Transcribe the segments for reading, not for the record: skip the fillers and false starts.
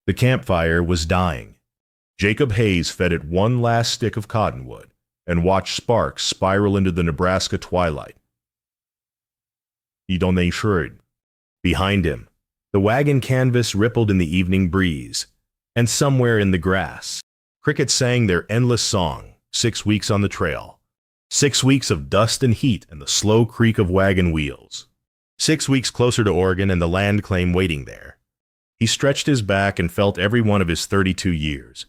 The campfire was dying. Jacob Hayes fed it one last stick of cottonwood and watched sparks spiral into the Nebraska twilight. He don't ain't sure. Behind him, the wagon canvas rippled in the evening breeze, and somewhere in the grass, crickets sang their endless song, 6 weeks on the trail. 6 weeks of dust and heat and the slow creak of wagon wheels. 6 weeks closer to Oregon and the land claim waiting there. He stretched his back and felt every one of his 32 years.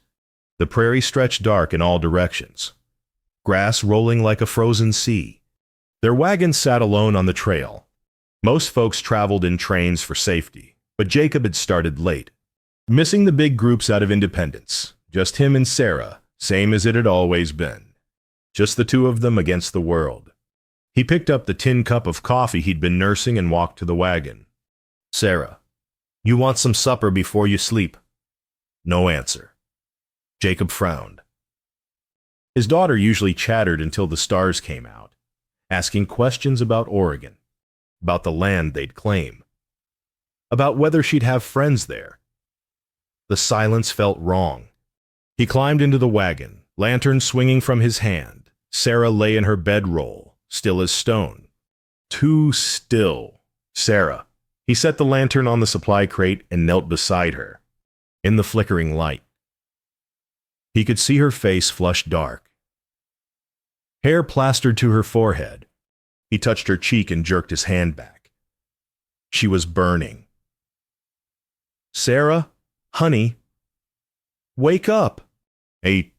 The prairie stretched dark in all directions. Grass rolling like a frozen sea. Their wagon sat alone on the trail. Most folks traveled in trains for safety, but Jacob had started late. Missing the big groups out of Independence. Just him and Sarah, same as it had always been. Just the two of them against the world. He picked up the tin cup of coffee he'd been nursing and walked to the wagon. Sarah, you want some supper before you sleep? No answer. Jacob frowned. His daughter usually chattered until the stars came out, asking questions about Oregon, about the land they'd claim, about whether she'd have friends there. The silence felt wrong. He climbed into the wagon, lantern swinging from his hand. Sarah lay in her bedroll, still as stone. Too still. Sarah. He set the lantern on the supply crate and knelt beside her. In the flickering light, he could see her face flushed dark. Hair plastered to her forehead. He touched her cheek and jerked his hand back. She was burning. Sarah, honey, wake up. He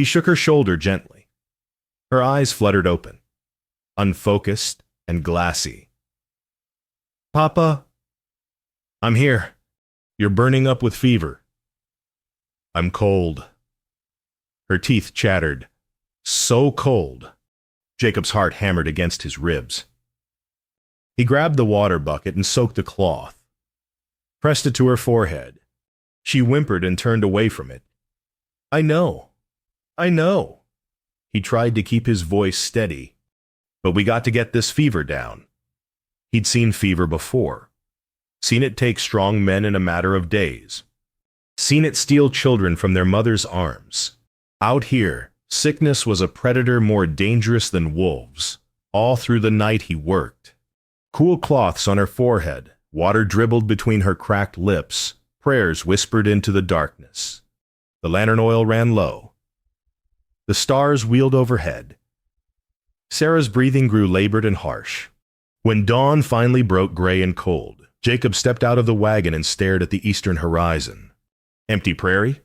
shook her shoulder gently. Her eyes fluttered open, unfocused and glassy. Papa, I'm here. You're burning up with fever. I'm cold. Her teeth chattered. So cold. Jacob's heart hammered against his ribs. He grabbed the water bucket and soaked the cloth, pressed it to her forehead. She whimpered and turned away from it. I know. He tried to keep his voice steady. But we got to get this fever down. He'd seen fever before. Seen it take strong men in a matter of days. Seen it steal children from their mother's arms. Out here, sickness was a predator more dangerous than wolves. All through the night he worked. Cool cloths on her forehead, water dribbled between her cracked lips, prayers whispered into the darkness. The lantern oil ran low. The stars wheeled overhead. Sarah's breathing grew labored and harsh. When dawn finally broke gray and cold, Jacob stepped out of the wagon and stared at the eastern horizon. Empty prairie?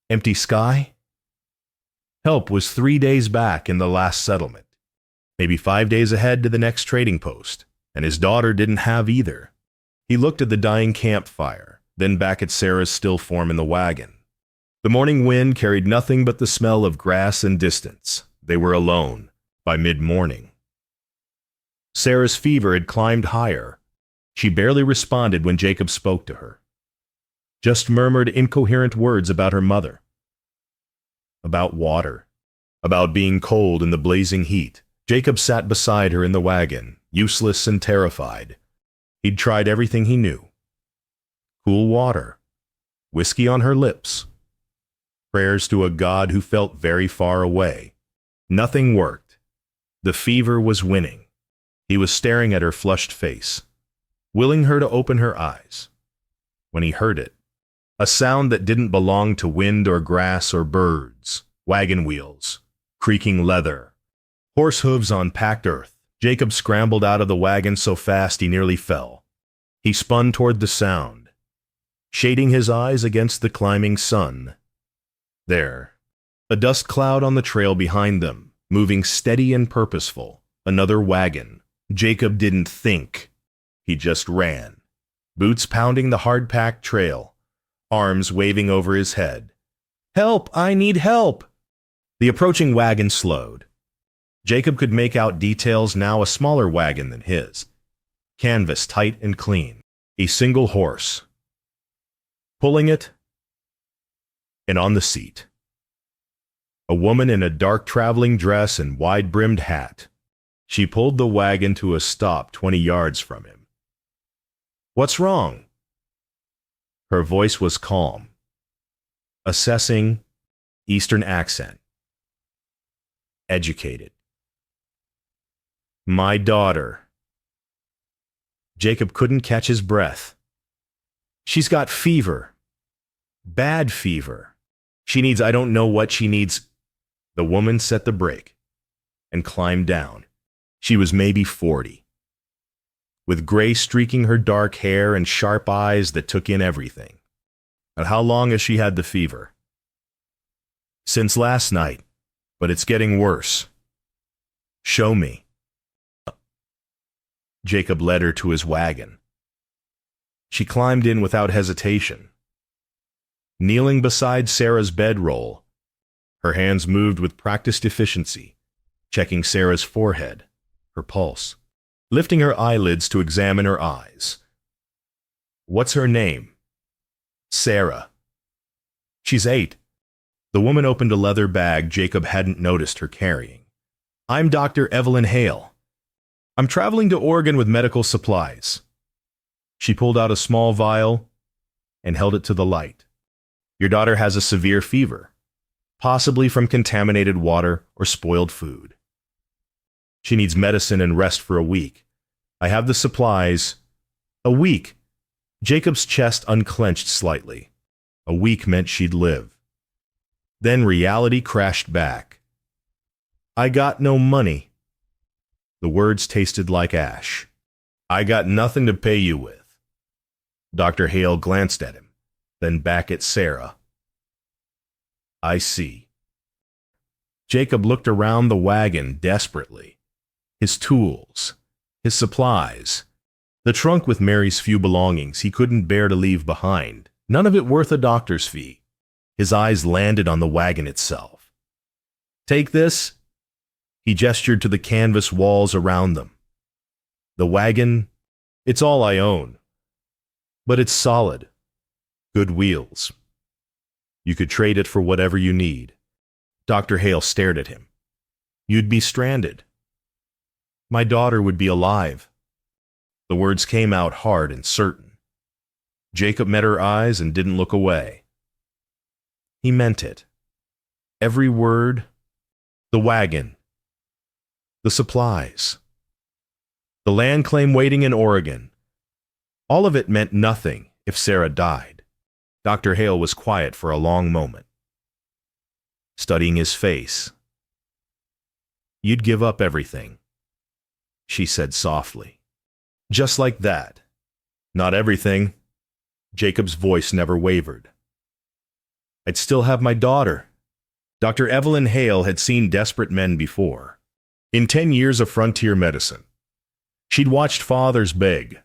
Empty sky? Help was 3 days back in the last settlement. Maybe 5 days ahead to the next trading post, and his daughter didn't have either. He looked at the dying campfire, then back at Sarah's still form in the wagon. The morning wind carried nothing but the smell of grass and distance. They were alone, by mid-morning. Sarah's fever had climbed higher. She barely responded when Jacob spoke to her. Just murmured incoherent words about her mother. About water. About being cold in the blazing heat. Jacob sat beside her in the wagon, useless and terrified. He'd tried everything he knew. Cool water. Whiskey on her lips. Prayers to a God who felt very far away. Nothing worked. The fever was winning. He was staring at her flushed face, willing her to open her eyes. When he heard it, a sound that didn't belong to wind or grass or birds, wagon wheels, creaking leather, horse hooves on packed earth. Jacob scrambled out of the wagon so fast he nearly fell. He spun toward the sound, shading his eyes against the climbing sun. There, a dust cloud on the trail behind them, moving steady and purposeful. Another wagon. Jacob didn't think. He just ran. Boots pounding the hard-packed trail, arms waving over his head. Help! I need help! The approaching wagon slowed. Jacob could make out details now a smaller wagon than his. Canvas tight and clean. A single horse. Pulling it, and on the seat, a woman in a dark traveling dress and wide-brimmed hat. She pulled the wagon to a stop 20 yards from him. What's wrong? Her voice was calm, assessing, Eastern accent, educated. My daughter. Jacob couldn't catch his breath. She's got fever. Bad fever. She needs, I don't know what she needs. The woman set the brake and climbed down. She was maybe 40, with gray streaking her dark hair and sharp eyes that took in everything. And how long has she had the fever? Since last night, but it's getting worse. Show me. Jacob led her to his wagon. She climbed in without hesitation. Kneeling beside Sarah's bedroll, her hands moved with practiced efficiency, checking Sarah's forehead, her pulse, lifting her eyelids to examine her eyes. What's her name? Sarah. She's 8. The woman opened a leather bag Jacob hadn't noticed her carrying. I'm Dr. Evelyn Hale. I'm traveling to Oregon with medical supplies. She pulled out a small vial and held it to the light. Your daughter has a severe fever, possibly from contaminated water or spoiled food. She needs medicine and rest for a week. I have the supplies. A week. Jacob's chest unclenched slightly. A week meant she'd live. Then reality crashed back. I got no money. The words tasted like ash. I got nothing to pay you with. Dr. Hale glanced at him, then back at Sarah. I see. Jacob looked around the wagon desperately. His tools, his supplies, the trunk with Mary's few belongings he couldn't bear to leave behind, none of it worth a doctor's fee. His eyes landed on the wagon itself. Take this. He gestured to the canvas walls around them. The wagon, it's all I own. But it's solid. Good wheels. You could trade it for whatever you need. Dr. Hale stared at him. You'd be stranded. My daughter would be alive. The words came out hard and certain. Jacob met her eyes and didn't look away. He meant it. Every word. The wagon. The supplies. The land claim waiting in Oregon. All of it meant nothing if Sarah died. Dr. Hale was quiet for a long moment, studying his face. You'd give up everything, she said softly. Just like that. Not everything. Jacob's voice never wavered. I'd still have my daughter. Dr. Evelyn Hale had seen desperate men before. In 10 years of frontier medicine, she'd watched fathers beg,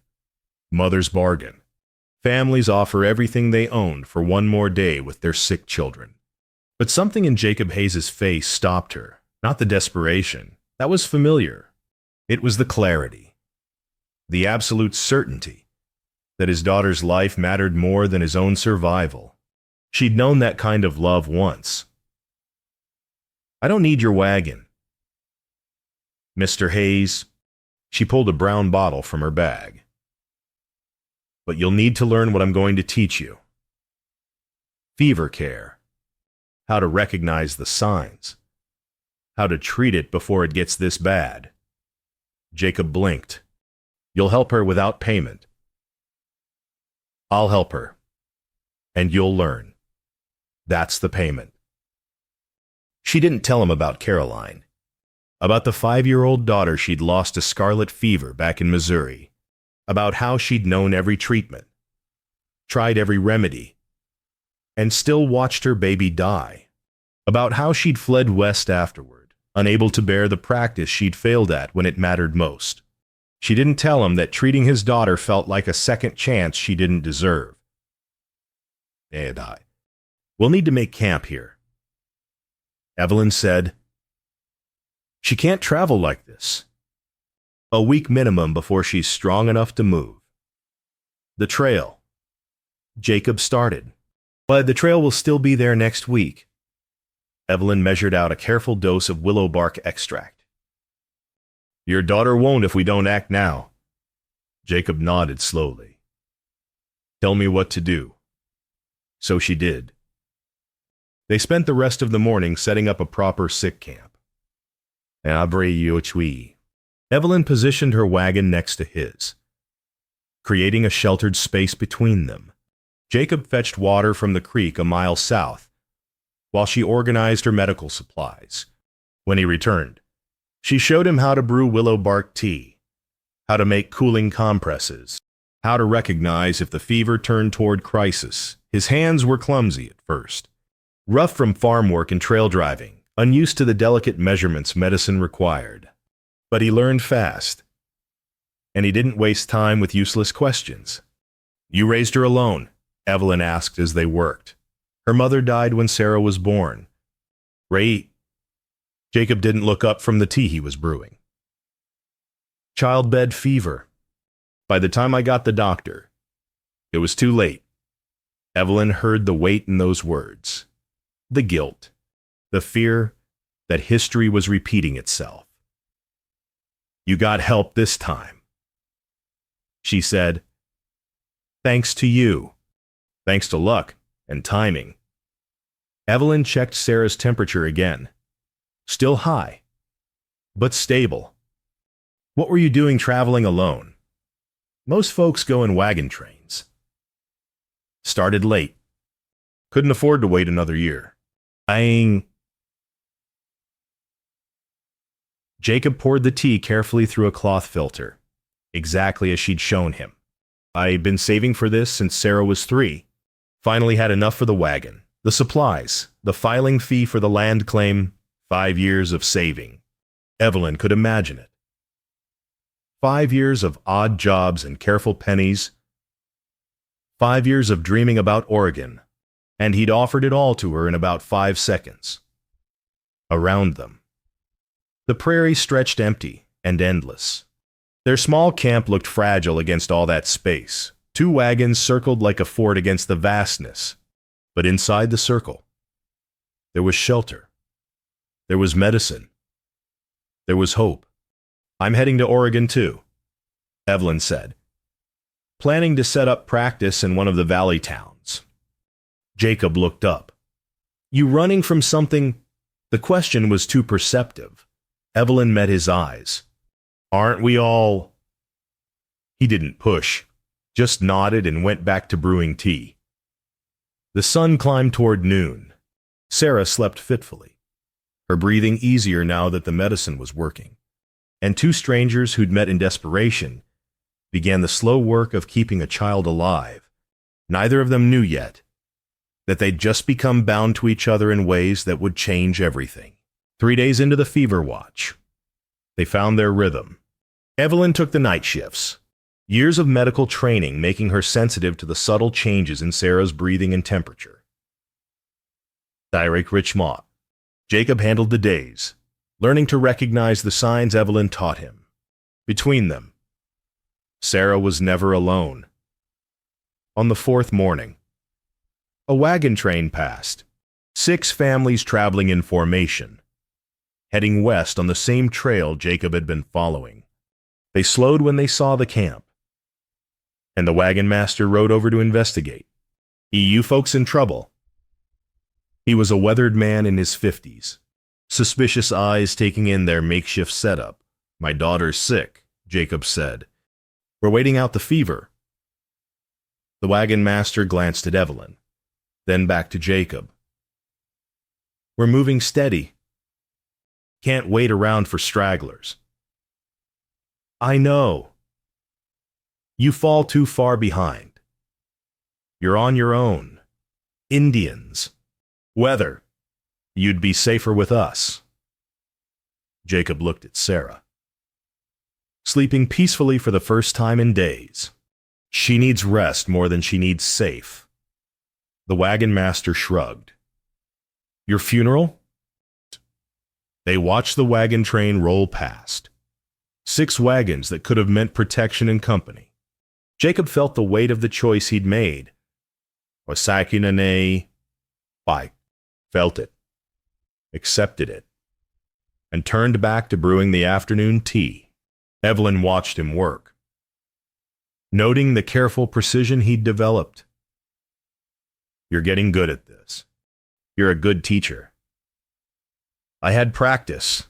mothers bargain, families offer everything they owned for one more day with their sick children. But something in Jacob Hayes' face stopped her, not the desperation. That was familiar. It was the clarity, the absolute certainty that his daughter's life mattered more than his own survival. She'd known that kind of love once. I don't need your wagon. Mr. Hayes, she pulled a brown bottle from her bag. But you'll need to learn what I'm going to teach you. Fever care. How to recognize the signs. How to treat it before it gets this bad. Jacob blinked. You'll help her without payment. I'll help her. And you'll learn. That's the payment. She didn't tell him about Caroline. About the 5-year-old daughter she'd lost to scarlet fever back in Missouri. About how she'd known every treatment, tried every remedy, and still watched her baby die. About how she'd fled west afterward, unable to bear the practice she'd failed at when it mattered most. She didn't tell him that treating his daughter felt like a second chance she didn't deserve. We'll need to make camp here. Evelyn said, she can't travel like this. A week minimum before she's strong enough to move. The trail. Jacob started. But the trail will still be there next week. Evelyn measured out a careful dose of willow bark extract. Your daughter won't if we don't act now. Jacob nodded slowly. Tell me what to do. So she did. They spent the rest of the morning setting up a proper sick camp. Evelyn positioned her wagon next to his, creating a sheltered space between them. Jacob fetched water from the creek a mile south, while she organized her medical supplies. When he returned, she showed him how to brew willow bark tea, how to make cooling compresses, how to recognize if the fever turned toward crisis. His hands were clumsy at first, rough from farm work and trail driving, unused to the delicate measurements medicine required. But he learned fast, and he didn't waste time with useless questions. You raised her alone? Evelyn asked as they worked. Her mother died when Sarah was born. Jacob didn't look up from the tea he was brewing. Childbed fever. By the time I got the doctor, it was too late. Evelyn heard the weight in those words. The guilt. The fear that history was repeating itself. You got help this time, she said. Thanks to you. Thanks to luck and timing. Evelyn checked Sarah's temperature again. Still high, but stable. What were you doing traveling alone? Most folks go in wagon trains. Started late. Couldn't afford to wait another year. Jacob poured the tea carefully through a cloth filter, exactly as she'd shown him. I'd been saving for this since Sarah was 3. Finally had enough for the wagon, the supplies, the filing fee for the land claim, 5 years of saving. Evelyn could imagine it. 5 years of odd jobs and careful pennies. 5 years of dreaming about Oregon, and he'd offered it all to her in about 5 seconds. Around them, the prairie stretched empty and endless. Their small camp looked fragile against all that space. 2 wagons circled like a fort against the vastness. But inside the circle, there was shelter. There was medicine. There was hope. I'm heading to Oregon too, Evelyn said, planning to set up practice in one of the valley towns. Jacob looked up. You running from something? The question was too perceptive. Evelyn met his eyes. Aren't we all? He didn't push, just nodded and went back to brewing tea. The sun climbed toward noon. Sarah slept fitfully, her breathing easier now that the medicine was working. And 2 strangers who'd met in desperation began the slow work of keeping a child alive. Neither of them knew yet that they'd just become bound to each other in ways that would change everything. 3 days into the fever watch, they found their rhythm. Evelyn took the night shifts, years of medical training making her sensitive to the subtle changes in Sarah's breathing and temperature. Jacob handled the days, learning to recognize the signs Evelyn taught him. Between them, Sarah was never alone. On the 4th morning, a wagon train passed, 6 families traveling in formation, heading west on the same trail Jacob had been following. They slowed when they saw the camp, and the wagon master rode over to investigate. You folks in trouble? He was a weathered man in his 50s, suspicious eyes taking in their makeshift setup. My daughter's sick, Jacob said. We're waiting out the fever. The wagon master glanced at Evelyn, then back to Jacob. We're moving steady. Can't wait around for stragglers. I know. You fall too far behind. You're on your own. Indians. Weather. You'd be safer with us. Jacob looked at Sarah, sleeping peacefully for the first time in days. She needs rest more than she needs safe. The wagon master shrugged. Your funeral? They watched the wagon train roll past. 6 wagons that could have meant protection and company. Jacob felt the weight of the choice he'd made. Felt it, accepted it, and turned back to brewing the afternoon tea. Evelyn watched him work. noting the careful precision he'd developed. You're getting good at this. You're a good teacher. I had practice.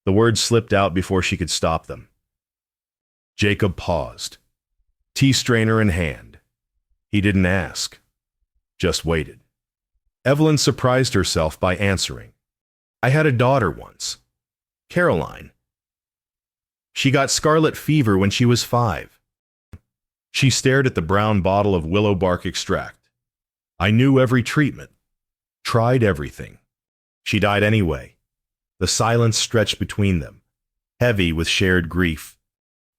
The words slipped out before she could stop them. Jacob paused, tea strainer in hand. He didn't ask, just waited. Evelyn surprised herself by answering. I had a daughter once, Caroline. She got scarlet fever when she was 5. She stared at the brown bottle of willow bark extract. I knew every treatment, tried everything. She died anyway. The silence stretched between them, heavy with shared grief.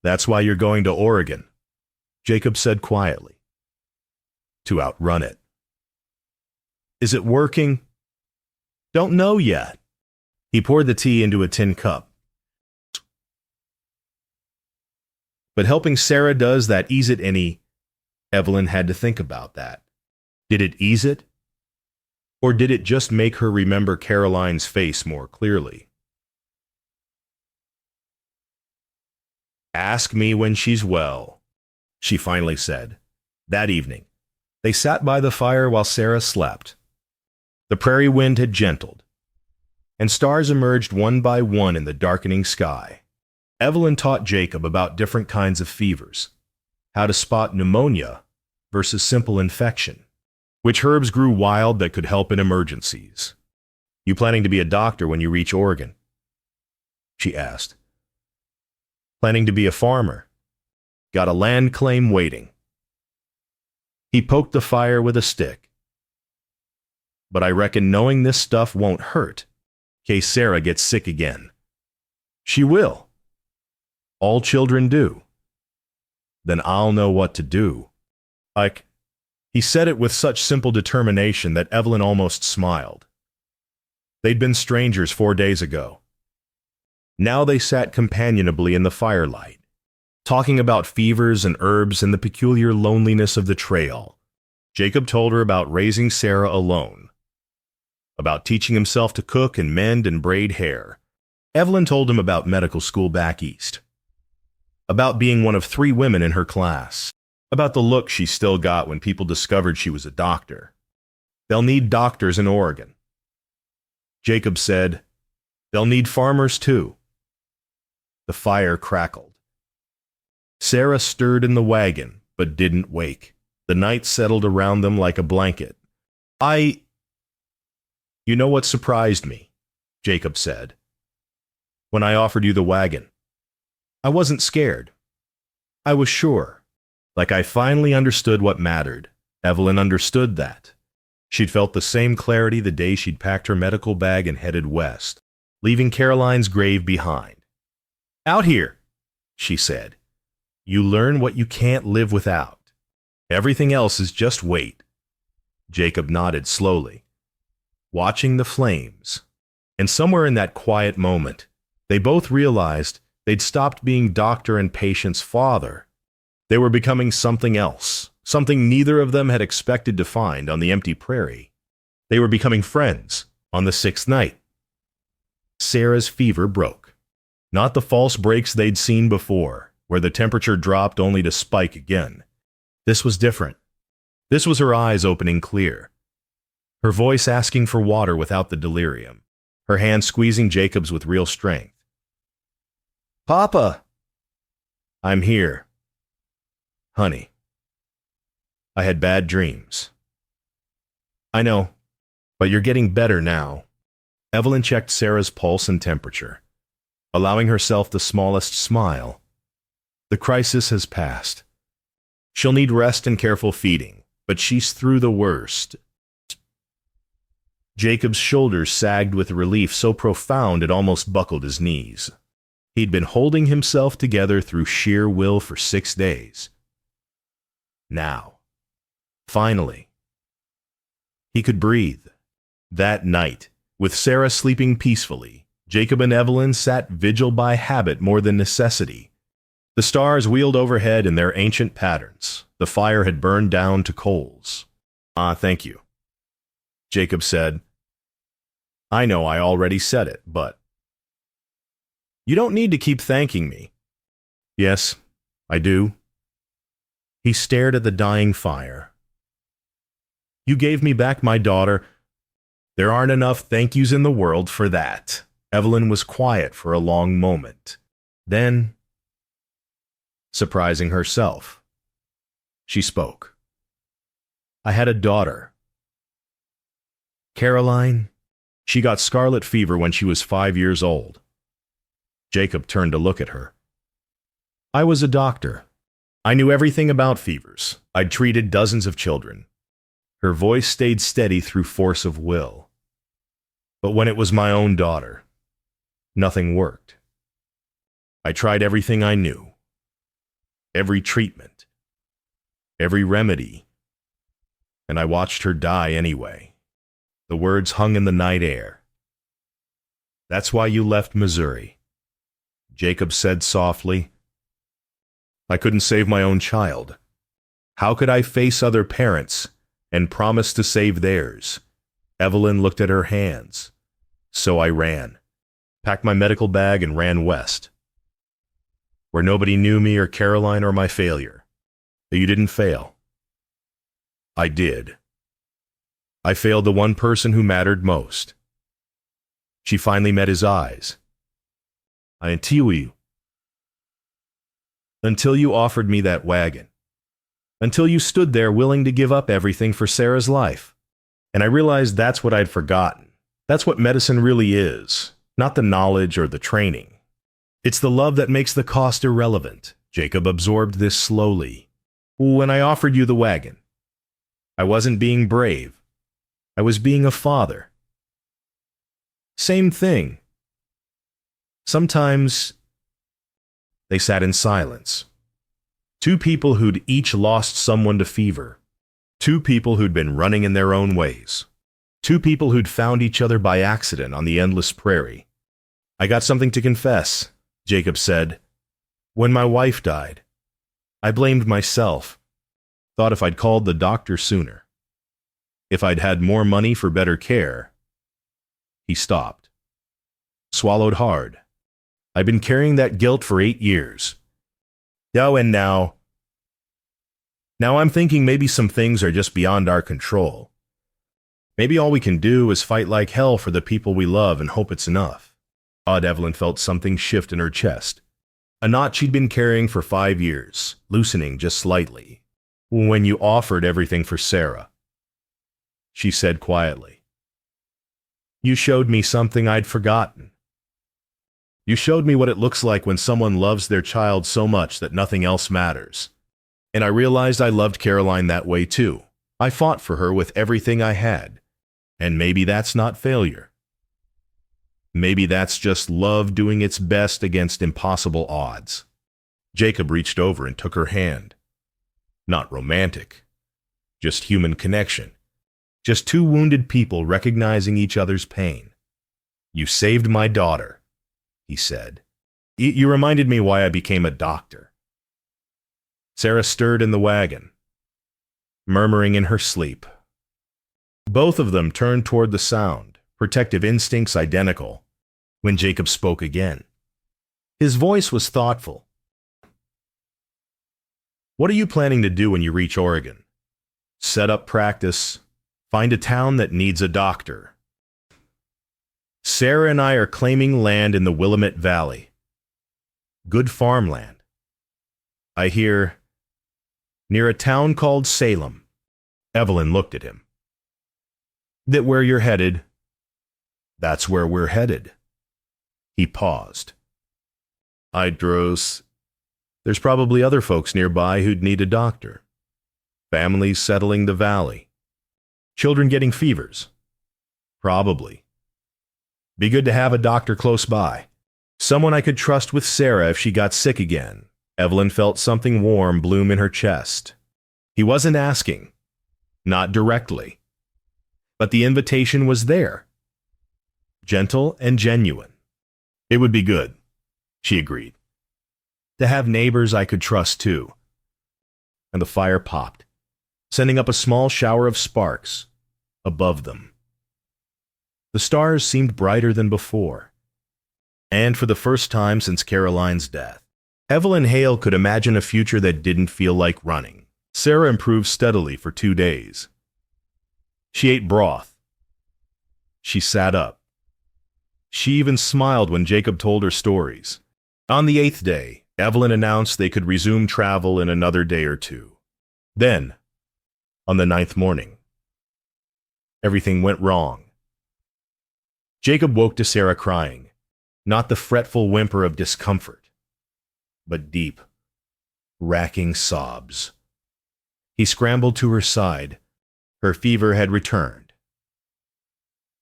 That's why you're going to Oregon, Jacob said quietly. To outrun it. Is it working? Don't know yet. He poured the tea into a tin cup. But helping Sarah does that ease it any? Evelyn had to think about that. Did it ease it? Or did it just make her remember Caroline's face more clearly? Ask me when she's well, she finally said. That evening, they sat by the fire while Sarah slept. The prairie wind had gentled, and stars emerged one by one in the darkening sky. Evelyn taught Jacob about different kinds of fevers, how to spot pneumonia versus simple infection, which herbs grew wild that could help in emergencies. You planning to be a doctor when you reach Oregon? She asked. Planning to be a farmer. Got a land claim waiting. He poked the fire with a stick. But I reckon knowing this stuff won't hurt, in case Sarah gets sick again. She will. All children do. Then I'll know what to do. He said it with such simple determination that Evelyn almost smiled. They'd been strangers 4 days ago. Now they sat companionably in the firelight, talking about fevers and herbs and the peculiar loneliness of the trail. Jacob told her about raising Sarah alone, about teaching himself to cook and mend and braid hair. Evelyn told him about medical school back east, about being one of 3 women in her class, about the look she still got when people discovered she was a doctor. They'll need doctors in Oregon. Jacob said, they'll need farmers too. The fire crackled. Sarah stirred in the wagon, but didn't wake. The night settled around them like a blanket. You know what surprised me, Jacob said, when I offered you the wagon. I wasn't scared. I was sure. Like I finally understood what mattered. Evelyn understood that. She'd felt the same clarity the day she'd packed her medical bag and headed west, leaving Caroline's grave behind. Out here, she said. You learn what you can't live without. Everything else is just weight. Jacob nodded slowly, watching the flames. And somewhere in that quiet moment, they both realized they'd stopped being doctor and patient's father. They were becoming something else, something neither of them had expected to find on the empty prairie. They were becoming friends on the 6th night. Sarah's fever broke. Not the false breaks they'd seen before, where the temperature dropped only to spike again. This was different. This was her eyes opening clear, her voice asking for water without the delirium, her hand squeezing Jacob's with real strength. Papa! I'm here. Honey. I had bad dreams. I know, but you're getting better now. Evelyn checked Sarah's pulse and temperature, allowing herself the smallest smile. The crisis has passed. She'll need rest and careful feeding, but she's through the worst. Jacob's shoulders sagged with relief so profound it almost buckled his knees. He'd been holding himself together through sheer will for 6 days. Now, finally, he could breathe. That night, with Sarah sleeping peacefully, Jacob and Evelyn sat vigil by habit more than necessity. The stars wheeled overhead in their ancient patterns. The fire had burned down to coals. Thank you, Jacob said. I know I already said it, but... You don't need to keep thanking me. Yes, I do, He stared at the dying fire. You gave me back my daughter. There aren't enough thank yous in the world for that. Evelyn was quiet for a long moment. Then, surprising herself, she spoke. I had a daughter. Caroline, she got scarlet fever when she was 5 years old. Jacob turned to look at her. I was a doctor. I knew everything about fevers. I'd treated dozens of children. Her voice stayed steady through force of will. But when it was my own daughter, nothing worked. I tried everything I knew. Every treatment. Every remedy. And I watched her die anyway. The words hung in the night air. That's why you left Missouri, Jacob said softly. I couldn't save my own child. How could I face other parents and promise to save theirs? Evelyn looked at her hands. So I ran, packed my medical bag and ran west, where nobody knew me or Caroline or my failure. You didn't fail. I did. I failed the one person who mattered most. She finally met his eyes. Until you offered me that wagon. Until you stood there willing to give up everything for Sarah's life. And I realized that's what I'd forgotten. That's what medicine really is, not the knowledge or the training. It's the love that makes the cost irrelevant. Jacob absorbed this slowly. When I offered you the wagon, I wasn't being brave. I was being a father. Same thing. Sometimes they sat in silence. Two people who'd each lost someone to fever. Two people who'd been running in their own ways. Two people who'd found each other by accident on the endless prairie. I got something to confess, Jacob said. When my wife died, I blamed myself. Thought if I'd called the doctor sooner, if I'd had more money for better care. He stopped. Swallowed hard. I've been carrying that guilt for 8 years. Oh, and now I'm thinking maybe some things are just beyond our control. Maybe all we can do is fight like hell for the people we love and hope it's enough. Evelyn felt something shift in her chest. A knot she'd been carrying for 5 years, loosening just slightly. When you offered everything for Sarah, she said quietly. You showed me something I'd forgotten. You showed me what it looks like when someone loves their child so much that nothing else matters. And I realized I loved Caroline that way too. I fought for her with everything I had. And maybe that's not failure. Maybe that's just love doing its best against impossible odds. Jacob reached over and took her hand. Not romantic. Just human connection. Just two wounded people recognizing each other's pain. You saved my daughter, he said. You reminded me why I became a doctor. Sarah stirred in the wagon, murmuring in her sleep. Both of them turned toward the sound, protective instincts identical, when Jacob spoke again. His voice was thoughtful. What are you planning to do when you reach Oregon? Set up practice, find a town that needs a doctor. Sarah and I are claiming land in the Willamette Valley. Good farmland. I hear, near a town called Salem. Evelyn looked at him. That where you're headed? That's where we're headed. He paused. There's probably other folks nearby who'd need a doctor. Families settling the valley. Children getting fevers. Probably. Be good to have a doctor close by. Someone I could trust with Sarah if she got sick again. Evelyn felt something warm bloom in her chest. He wasn't asking. Not directly. But the invitation was there. Gentle and genuine. It would be good, she agreed. To have neighbors I could trust too. And the fire popped, sending up a small shower of sparks above them. The stars seemed brighter than before. And for the first time since Caroline's death, Evelyn Hale could imagine a future that didn't feel like running. Sarah improved steadily for 2 days. She ate broth. She sat up. She even smiled when Jacob told her stories. On the 8th day, Evelyn announced they could resume travel in another day or two. Then, on the 9th morning, everything went wrong. Jacob woke to Sarah crying, not the fretful whimper of discomfort, but deep, racking sobs. He scrambled to her side. Her fever had returned,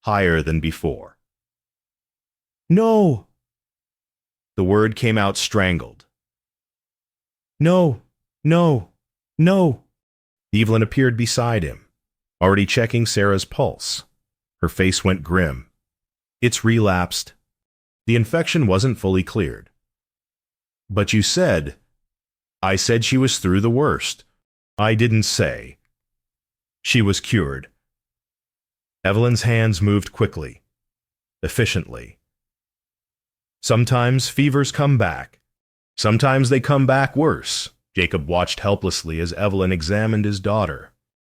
higher than before. "No!" The word came out strangled. "No, no, no!" Evelyn appeared beside him, already checking Sarah's pulse. Her face went grim. "It's relapsed. The infection wasn't fully cleared." "But you said—" "I said she was through the worst. I didn't say she was cured." Evelyn's hands moved quickly, efficiently. "Sometimes fevers come back. Sometimes they come back worse." Jacob watched helplessly as Evelyn examined his daughter.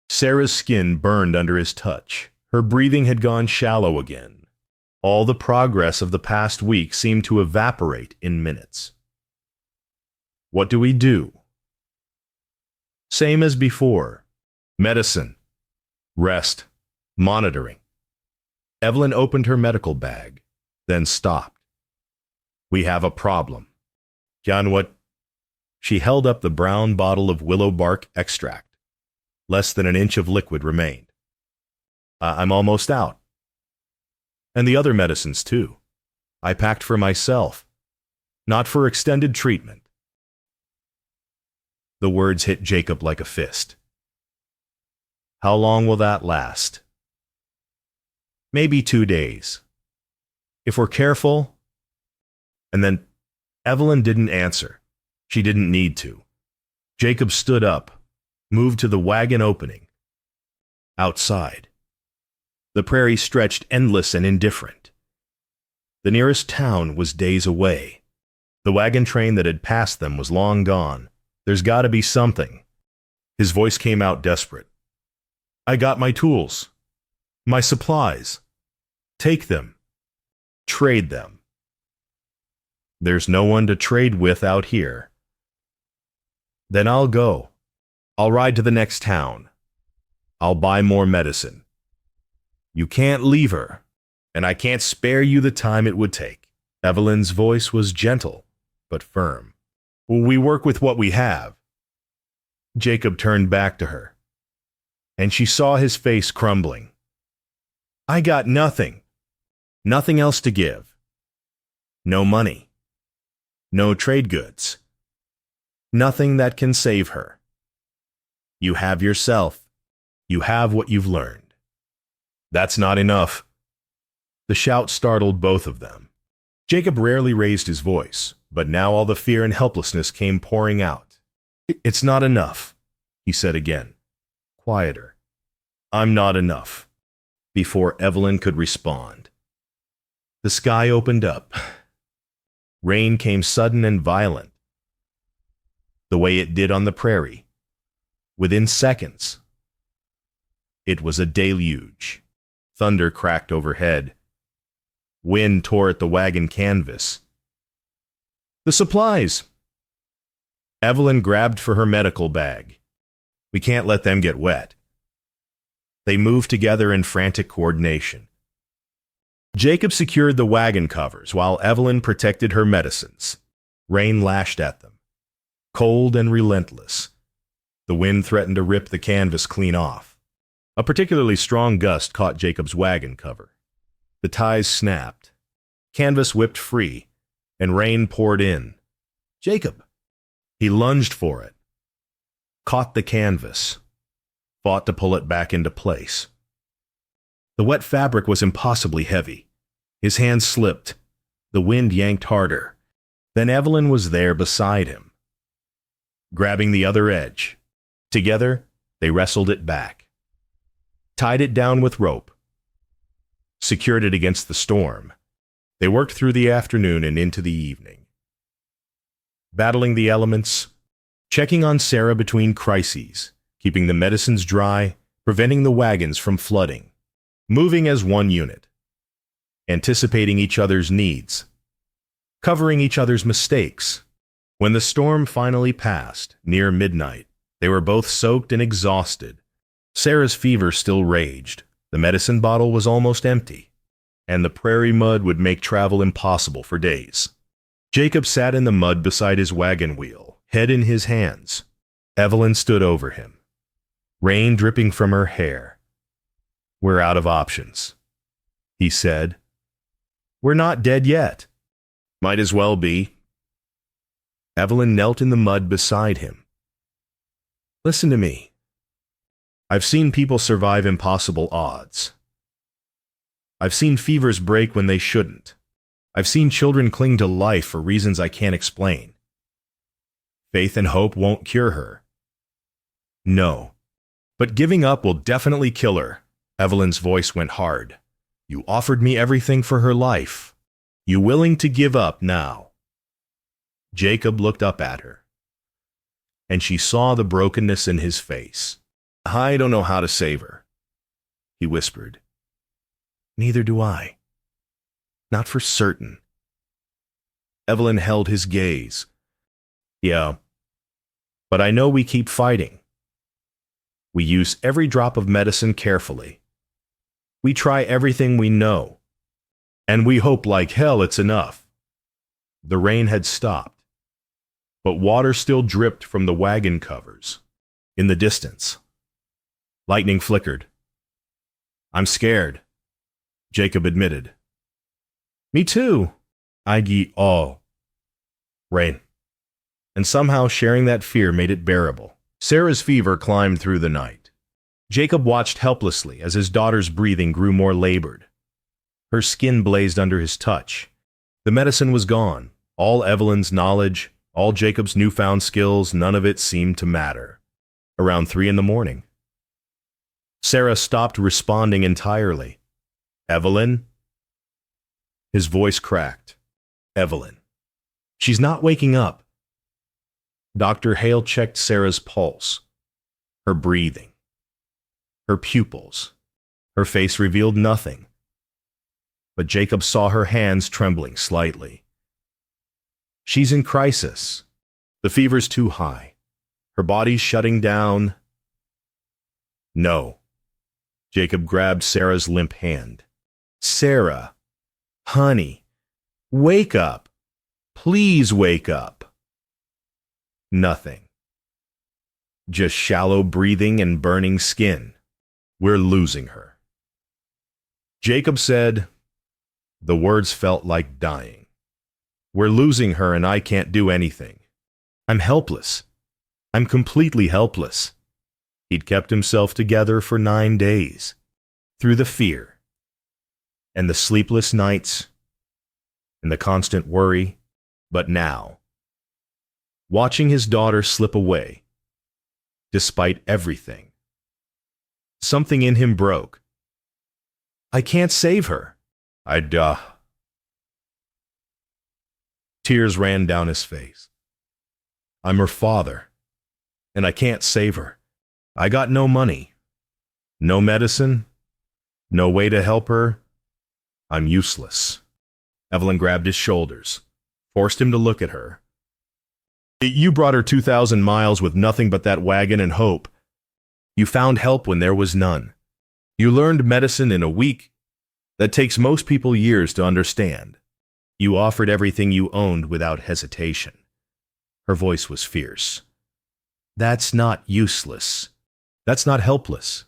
Sarah's skin burned under his touch. Her breathing had gone shallow again. All the progress of the past week seemed to evaporate in minutes. "What do we do?" "Same as before. Medicine, rest, monitoring." Evelyn opened her medical bag, then stopped. "We have a problem." "Jan, what?" She held up the brown bottle of willow bark extract. Less than an inch of liquid remained. I'm almost out. And the other medicines, too. I packed for myself, not for extended treatment." The words hit Jacob like a fist. "How long will that last?" "Maybe 2 days. If we're careful." And then Evelyn didn't answer. She didn't need to. Jacob stood up, moved to the wagon opening. Outside, the prairie stretched endless and indifferent. The nearest town was days away. The wagon train that had passed them was long gone. "There's got to be something." His voice came out desperate. "I got my tools, my supplies. Take them. Trade them." "There's no one to trade with out here." "Then I'll go. I'll ride to the next town. I'll buy more medicine." "You can't leave her, and I can't spare you the time it would take." Evelyn's voice was gentle, but firm. "We work with what we have." Jacob turned back to her, and she saw his face crumbling. "I got nothing. Nothing else to give. No money. No trade goods. Nothing that can save her. You have yourself. You have what you've learned." "That's not enough." The shout startled both of them. Jacob rarely raised his voice, but now all the fear and helplessness came pouring out. "It's not enough," he said again, quieter. "I'm not enough." Before Evelyn could respond, the sky opened up. Rain came sudden and violent, the way it did on the prairie. Within seconds, it was a deluge. Thunder cracked overhead. Wind tore at the wagon canvas. "The supplies!" Evelyn grabbed for her medical bag. "We can't let them get wet." They moved together in frantic coordination. Jacob secured the wagon covers while Evelyn protected her medicines. Rain lashed at them, cold and relentless. The wind threatened to rip the canvas clean off. A particularly strong gust caught Jacob's wagon cover. The ties snapped. Canvas whipped free, and rain poured in. "Jacob!" He lunged for it, caught the canvas, fought to pull it back into place. The wet fabric was impossibly heavy. His hand slipped. The wind yanked harder. Then Evelyn was there beside him, grabbing the other edge. Together, they wrestled it back, tied it down with rope, secured it against the storm. They worked through the afternoon and into the evening, battling the elements, checking on Sarah between crises, keeping the medicines dry, preventing the wagons from flooding, moving as one unit, anticipating each other's needs, covering each other's mistakes. When the storm finally passed, near midnight, they were both soaked and exhausted. Sarah's fever still raged, the medicine bottle was almost empty, and the prairie mud would make travel impossible for days. Jacob sat in the mud beside his wagon wheel, head in his hands. Evelyn stood over him, rain dripping from her hair. "We're out of options," he said. "We're not dead yet." "Might as well be." Evelyn knelt in the mud beside him. "Listen to me. I've seen people survive impossible odds. I've seen fevers break when they shouldn't. I've seen children cling to life for reasons I can't explain. Faith and hope won't cure her. No. But giving up will definitely kill her." Evelyn's voice went hard. "You offered me everything for her life. You willing to give up now?" Jacob looked up at her, and she saw the brokenness in his face. "I don't know how to save her," he whispered. "Neither do I. Not for certain." Evelyn held his gaze. "Yeah, but I know we keep fighting. We use every drop of medicine carefully. We try everything we know, and we hope like hell it's enough." The rain had stopped, but water still dripped from the wagon covers. In the distance, lightning flickered. "I'm scared," Jacob admitted. "Me too." "I'd ye all." Rain. And somehow sharing that fear made it bearable. Sarah's fever climbed through the night. Jacob watched helplessly as his daughter's breathing grew more labored. Her skin blazed under his touch. The medicine was gone. All Evelyn's knowledge, all Jacob's newfound skills, none of it seemed to matter. Around 3 a.m, Sarah stopped responding entirely. "Evelyn?" His voice cracked. "Evelyn. She's not waking up." Dr. Hale checked Sarah's pulse, her breathing, her pupils. Her face revealed nothing, but Jacob saw her hands trembling slightly. "She's in crisis. The fever's too high. Her body's shutting down." "No." Jacob grabbed Sarah's limp hand. "Sarah, honey, wake up. Please wake up." Nothing. Just shallow breathing and burning skin. "We're losing her." Jacob said, the words felt like dying. "We're losing her and I can't do anything. I'm helpless. I'm completely helpless." He'd kept himself together for 9 days, through the fear, and the sleepless nights, and the constant worry, but now, watching his daughter slip away, despite everything, something in him broke. "I can't save her. Tears ran down his face. "I'm her father, and I can't save her. I got no money, no medicine, no way to help her. I'm useless." Evelyn grabbed his shoulders, forced him to look at her. "You brought her 2,000 miles with nothing but that wagon and hope. You found help when there was none. You learned medicine in a week that takes most people years to understand. You offered everything you owned without hesitation." Her voice was fierce. "That's not useless. That's not helpless.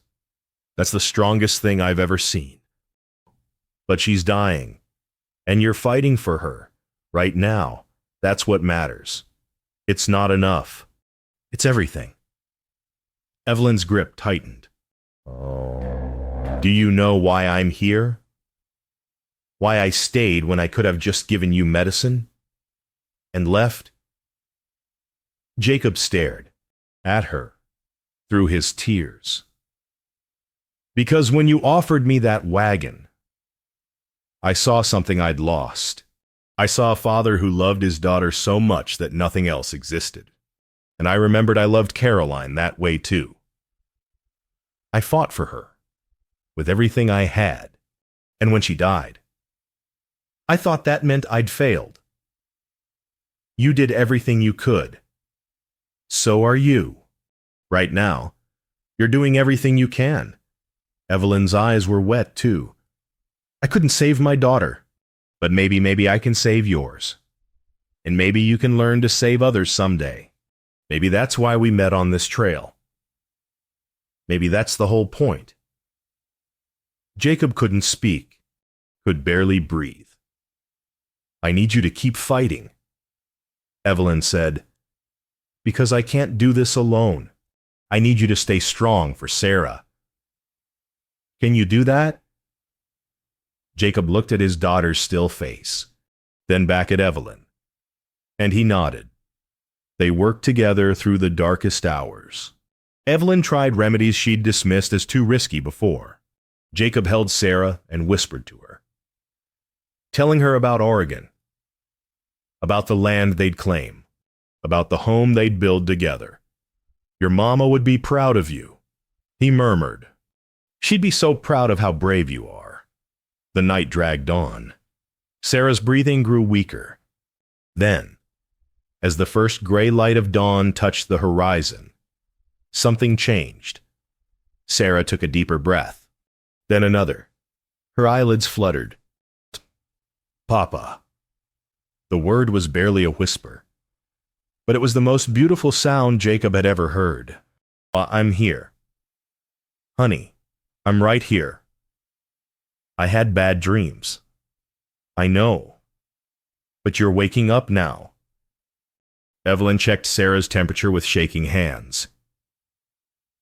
That's the strongest thing I've ever seen. But she's dying, and you're fighting for her, right now. That's what matters. It's not enough. It's everything." Evelyn's grip tightened. "Do you know why I'm here? Why I stayed when I could have just given you medicine? And left?" Jacob stared at her through his tears. "Because when you offered me that wagon, I saw something I'd lost. I saw a father who loved his daughter so much that nothing else existed. and I remembered I loved Caroline that way too. I fought for her, with everything I had, and when she died, I thought that meant I'd failed. You did everything you could. So are you. Right now, you're doing everything you can. Evelyn's eyes were wet, too. I couldn't save my daughter, but maybe I can save yours. And maybe you can learn to save others someday. Maybe that's why we met on this trail. Maybe that's the whole point. Jacob couldn't speak, could barely breathe. I need you to keep fighting, Evelyn said, because I can't do this alone. I need you to stay strong for Sarah. Can you do that? Jacob looked at his daughter's still face, then back at Evelyn, and he nodded. They worked together through the darkest hours. Evelyn tried remedies she'd dismissed as too risky before. Jacob held Sarah and whispered to her, telling her about Oregon, about the land they'd claim, about the home they'd build together. Your mama would be proud of you, he murmured. She'd be so proud of how brave you are. The night dragged on. Sarah's breathing grew weaker. Then, as the first gray light of dawn touched the horizon, something changed. Sarah took a deeper breath, then another. Her eyelids fluttered. Papa. The word was barely a whisper, but it was the most beautiful sound Jacob had ever heard. I'm here. Honey, I'm right here. I had bad dreams. I know. But you're waking up now. Evelyn checked Sarah's temperature with shaking hands.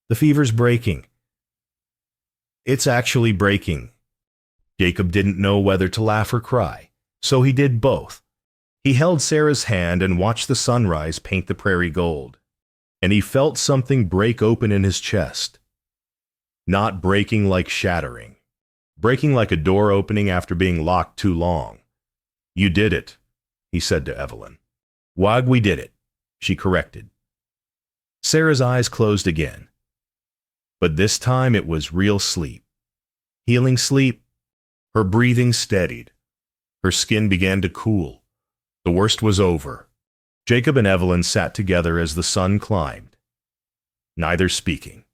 The fever's breaking. It's actually breaking. Jacob didn't know whether to laugh or cry, so he did both. He held Sarah's hand and watched the sunrise paint the prairie gold, and he felt something break open in his chest. Not breaking like shattering, breaking like a door opening after being locked too long. You did it, he said to Evelyn. We did it, she corrected. Sarah's eyes closed again, but this time it was real sleep. Healing sleep. Her breathing steadied. Her skin began to cool. The worst was over. Jacob and Evelyn sat together as the sun climbed, neither speaking.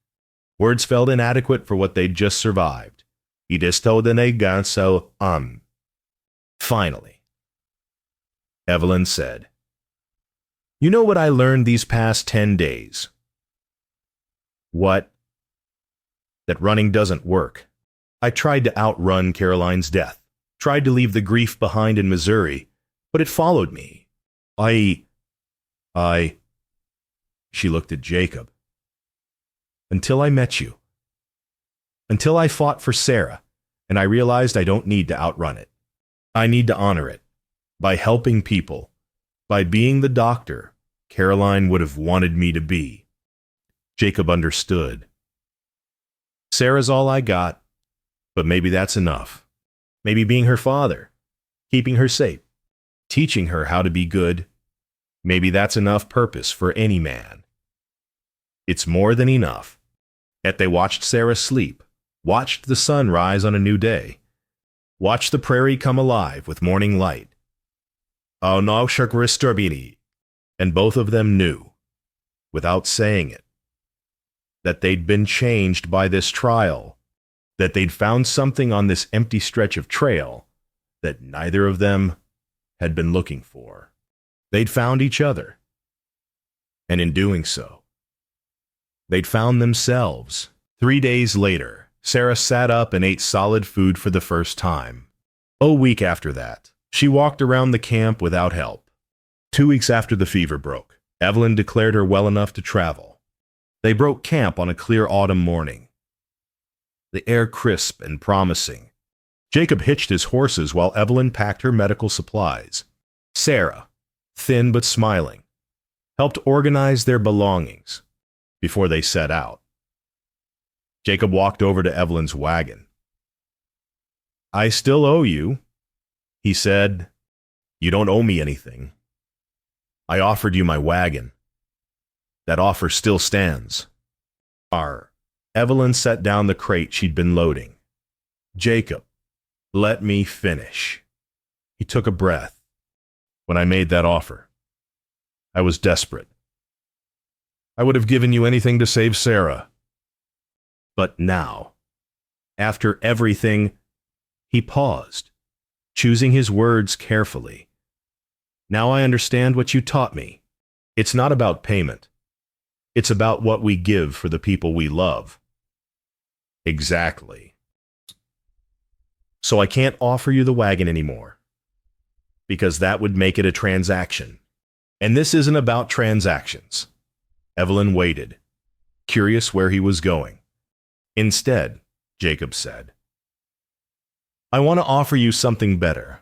Words felt inadequate for what they'd just survived. He just told them so, Finally, Evelyn said, You know what I learned these past 10 days? What? That running doesn't work. I tried to outrun Caroline's death, tried to leave the grief behind in Missouri, but it followed me. She looked at Jacob. Until I met you. Until I fought for Sarah, and I realized I don't need to outrun it. I need to honor it. By helping people. By being the doctor Caroline would have wanted me to be. Jacob understood. Sarah's all I got, but maybe that's enough. Maybe being her father, keeping her safe, teaching her how to be good, maybe that's enough purpose for any man. It's more than enough. Yet they watched Sarah sleep, watched the sun rise on a new day, watched the prairie come alive with morning light. Oh no, Shakristurbini. And both of them knew, without saying it, that they'd been changed by this trial, that they'd found something on this empty stretch of trail that neither of them had been looking for. They'd found each other, and in doing so, they'd found themselves. 3 days later, Sarah sat up and ate solid food for the first time. A week after that, she walked around the camp without help. 2 weeks after the fever broke, Evelyn declared her well enough to travel. They broke camp on a clear autumn morning, the air crisp and promising. Jacob hitched his horses while Evelyn packed her medical supplies. Sarah, thin but smiling, helped organize their belongings before they set out. Jacob walked over to Evelyn's wagon. I still owe you, he said. You don't owe me anything. I offered you my wagon. That offer still stands. Evelyn set down the crate she'd been loading. Jacob, let me finish. He took a breath. When I made that offer, I was desperate. I would have given you anything to save Sarah. But now, after everything, he paused, choosing his words carefully. Now I understand what you taught me. It's not about payment. It's about what we give for the people we love. Exactly. So I can't offer you the wagon anymore, because that would make it a transaction. And this isn't about transactions. Evelyn waited, curious where he was going. Instead, Jacob said, I want to offer you something better,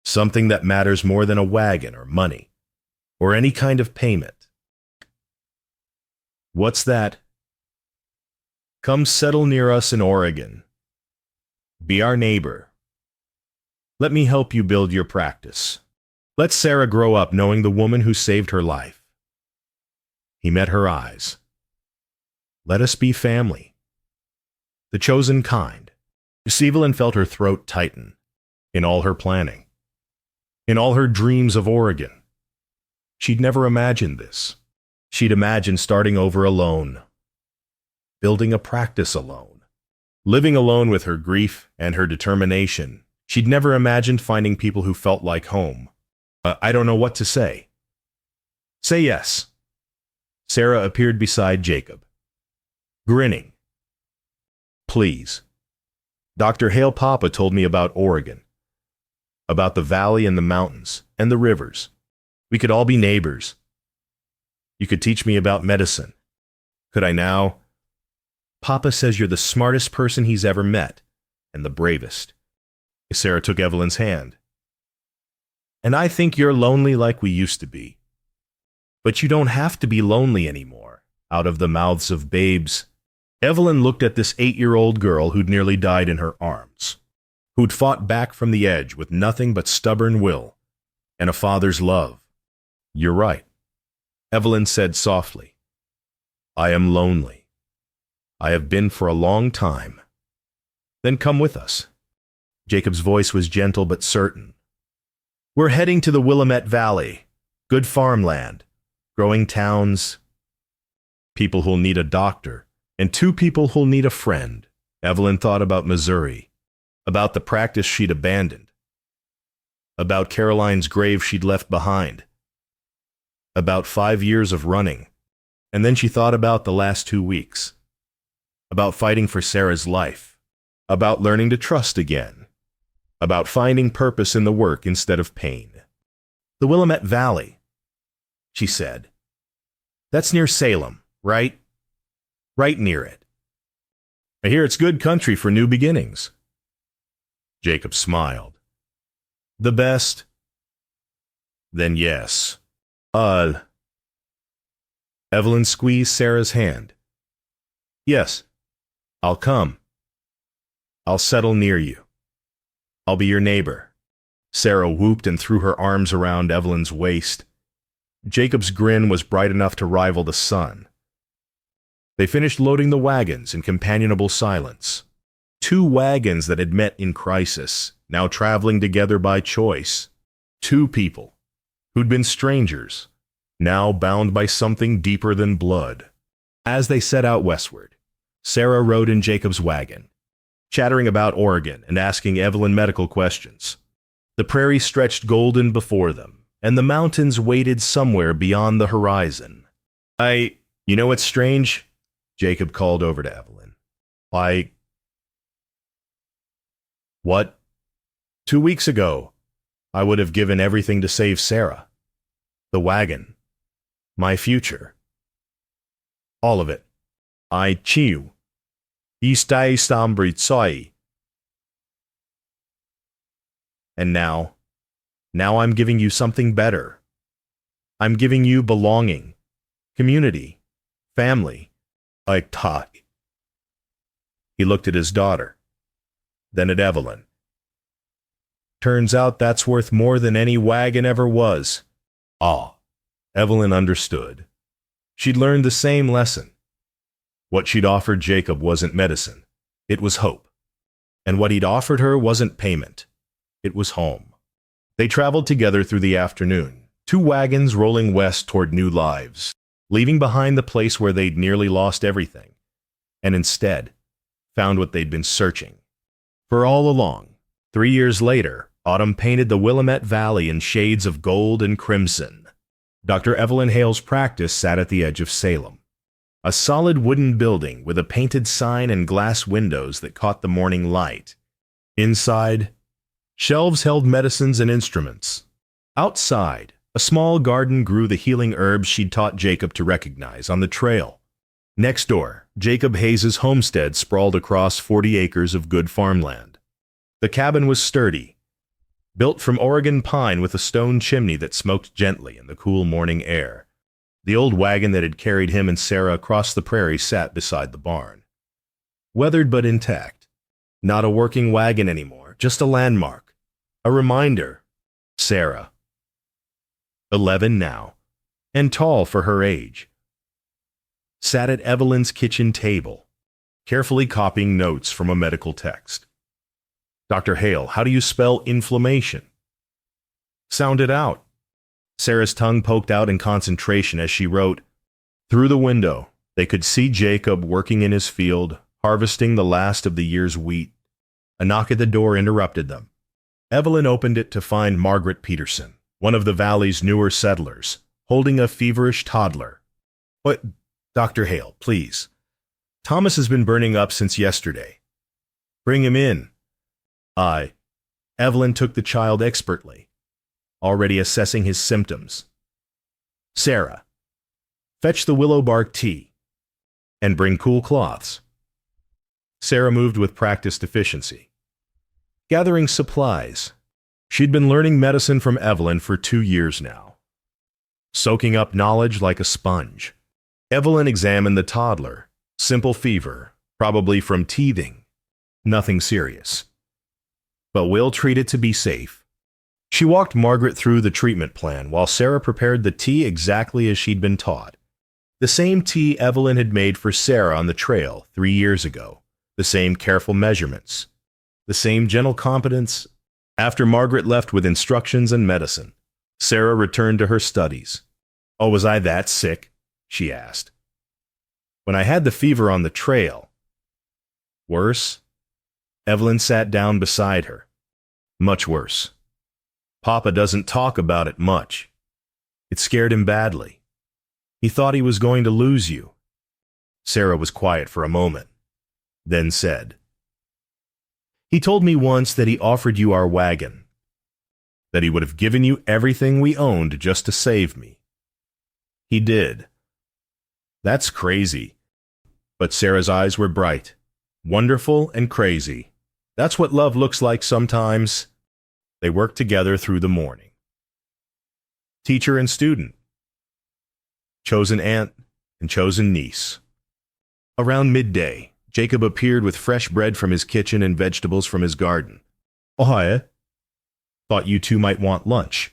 something that matters more than a wagon or money, or any kind of payment. What's that? Come settle near us in Oregon. Be our neighbor. Let me help you build your practice. Let Sarah grow up knowing the woman who saved her life. He met her eyes. Let us be family. The chosen kind. Evelyn felt her throat tighten. In all her planning. In all her dreams of Oregon. She'd never imagined this. She'd imagined starting over alone. Building a practice alone. Living alone with her grief and her determination. She'd never imagined finding people who felt like home. I don't know what to say. Say yes. Sarah appeared beside Jacob, grinning. Please. Dr. Hale Papa told me about Oregon, about the valley and the mountains and the rivers. We could all be neighbors. You could teach me about medicine. Could I now? Papa says you're the smartest person he's ever met, and the bravest. Sarah took Evelyn's hand. And I think you're lonely like we used to be. But you don't have to be lonely anymore. Out of the mouths of babes, Evelyn looked at this 8-year-old girl who'd nearly died in her arms, who'd fought back from the edge with nothing but stubborn will and a father's love. You're right, Evelyn said softly. I am lonely. I have been for a long time. Then come with us. Jacob's voice was gentle but certain. We're heading to the Willamette Valley. Good farmland. Growing towns. People who'll need a doctor. And 2 people who'll need a friend. Evelyn thought about Missouri. About the practice she'd abandoned. About Caroline's grave she'd left behind. About 5 years of running. And then she thought about the last 2 weeks. About fighting for Sarah's life. About learning to trust again. About finding purpose in the work instead of pain. The Willamette Valley, she said. That's near Salem, right? Right near it. I hear it's good country for new beginnings. Jacob smiled. The best? Then yes. Evelyn squeezed Sarah's hand. Yes, I'll come. I'll settle near you. I'll be your neighbor. Sarah whooped and threw her arms around Evelyn's waist. Jacob's grin was bright enough to rival the sun. They finished loading the wagons in companionable silence. 2 wagons that had met in crisis, now traveling together by choice. 2 people who'd been strangers, now bound by something deeper than blood. As they set out westward, Sarah rode in Jacob's wagon, chattering about Oregon and asking Evelyn medical questions. The prairie stretched golden before them, and the mountains waited somewhere beyond the horizon. You know what's strange? Jacob called over to Evelyn. What? 2 weeks ago, I would have given everything to save Sarah. The wagon. My future. All of it. Chiu. Istai Sambritsoi. And now I'm giving you something better. I'm giving you belonging, community, family. Like Tot. He looked at his daughter, then at Evelyn. Turns out that's worth more than any wagon ever was. Evelyn understood. She'd learned the same lesson. What she'd offered Jacob wasn't medicine. It was hope. And what he'd offered her wasn't payment. It was home. They traveled together through the afternoon, two wagons rolling west toward new lives, leaving behind the place where they'd nearly lost everything, and instead found what they'd been searching for all along. 3 years later, autumn painted the Willamette Valley in shades of gold and crimson. Dr. Evelyn Hale's practice sat at the edge of Salem, a solid wooden building with a painted sign and glass windows that caught the morning light. Inside, shelves held medicines and instruments. Outside, a small garden grew the healing herbs she'd taught Jacob to recognize on the trail. Next door, Jacob Hayes's homestead sprawled across 40 acres of good farmland. The cabin was sturdy, built from Oregon pine with a stone chimney that smoked gently in the cool morning air. The old wagon that had carried him and Sarah across the prairie sat beside the barn. Weathered but intact. Not a working wagon anymore, just a landmark. A reminder. Sarah, 11 now, and tall for her age, sat at Evelyn's kitchen table, carefully copying notes from a medical text. Dr. Hale, how do you spell inflammation? Sound it out. Sarah's tongue poked out in concentration as she wrote. Through the window, they could see Jacob working in his field, harvesting the last of the year's wheat. A knock at the door interrupted them. Evelyn opened it to find Margaret Peterson, one of the valley's newer settlers, holding a feverish toddler. What, Dr. Hale, please. Thomas has been burning up since yesterday. Bring him in. Evelyn took the child expertly, already assessing his symptoms. Sarah, fetch the willow bark tea, and bring cool cloths. Sarah moved with practiced efficiency, gathering supplies. She'd been learning medicine from Evelyn for 2 years now, soaking up knowledge like a sponge. Evelyn examined the toddler. Simple fever, probably from teething. Nothing serious. But we'll treat it to be safe. She walked Margaret through the treatment plan while Sarah prepared the tea exactly as she'd been taught. The same tea Evelyn had made for Sarah on the trail 3 years ago. The same careful measurements. The same gentle competence. After Margaret left with instructions and medicine, Sarah returned to her studies. Oh, was I that sick? She asked. When I had the fever on the trail. Worse? Evelyn sat down beside her. Much worse. Papa doesn't talk about it much. It scared him badly. He thought he was going to lose you. Sarah was quiet for a moment, then said, He told me once that he offered you our wagon, that he would have given you everything we owned just to save me. He did. That's crazy. But Sarah's eyes were bright, wonderful and crazy. That's what love looks like sometimes. They worked together through the morning. Teacher and student. Chosen aunt and chosen niece. Around midday, Jacob appeared with fresh bread from his kitchen and vegetables from his garden. Oh, hi. Thought you two might want lunch.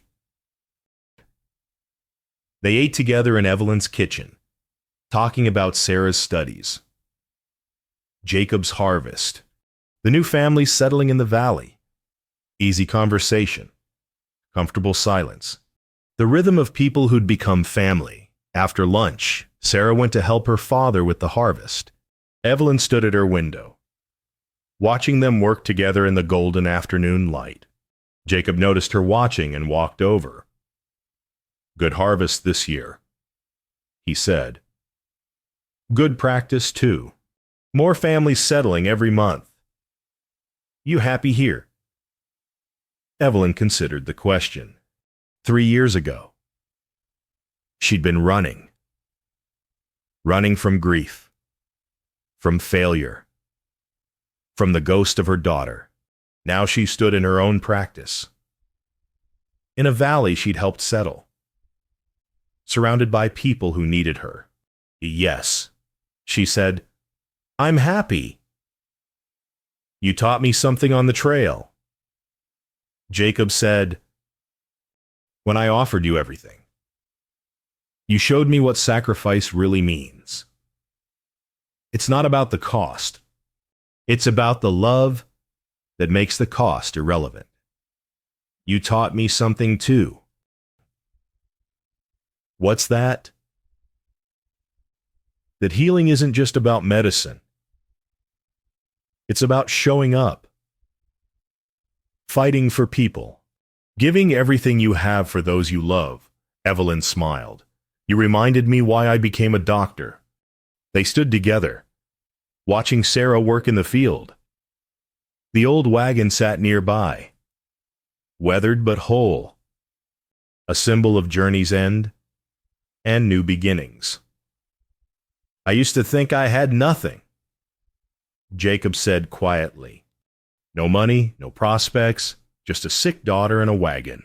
They ate together in Evelyn's kitchen, talking about Sarah's studies. Jacob's harvest. The new family settling in the valley. Easy conversation. Comfortable silence. The rhythm of people who'd become family. After lunch, Sarah went to help her father with the harvest. Evelyn stood at her window, watching them work together in the golden afternoon light. Jacob noticed her watching and walked over. Good harvest this year, he said. Good practice, too. More families settling every month. You happy here? Evelyn considered the question. 3 years ago, she'd been running. Running from grief. From failure. From the ghost of her daughter. Now she stood in her own practice. In a valley she'd helped settle. Surrounded by people who needed her. Yes, she said, I'm happy. You taught me something on the trail. Jacob said, when I offered you everything. You showed me what sacrifice really means. It's not about the cost. It's about the love that makes the cost irrelevant. You taught me something too. What's that? That healing isn't just about medicine. It's about showing up, fighting for people, giving everything you have for those you love. Evelyn smiled. You reminded me why I became a doctor. They stood together, watching Sarah work in the field. The old wagon sat nearby, weathered but whole, a symbol of journey's end and new beginnings. I used to think I had nothing, Jacob said quietly. No money, no prospects, just a sick daughter and a wagon.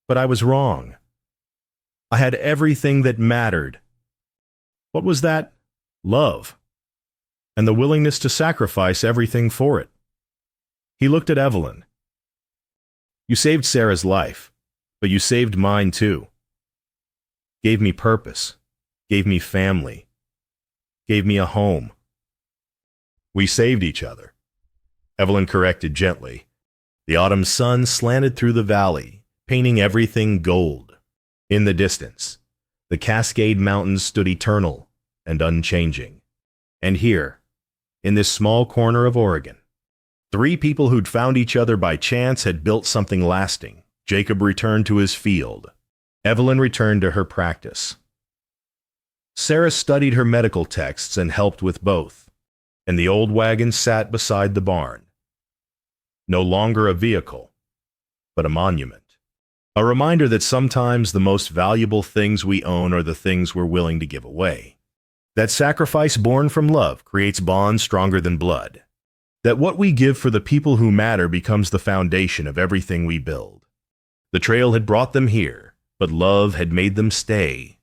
But I was wrong. I had everything that mattered. What was that? Love. And the willingness to sacrifice everything for it. He looked at Evelyn. You saved Sarah's life, but you saved mine too. Gave me purpose, gave me family, gave me a home. We saved each other, Evelyn corrected gently. The autumn sun slanted through the valley, painting everything gold. In the distance, the Cascade Mountains stood eternal and unchanging. And here, in this small corner of Oregon, 3 people who'd found each other by chance had built something lasting. Jacob returned to his field. Evelyn returned to her practice. Sarah studied her medical texts and helped with both, and the old wagon sat beside the barn. No longer a vehicle, but a monument. A reminder that sometimes the most valuable things we own are the things we're willing to give away. That sacrifice born from love creates bonds stronger than blood. That what we give for the people who matter becomes the foundation of everything we build. The trail had brought them here, but love had made them stay.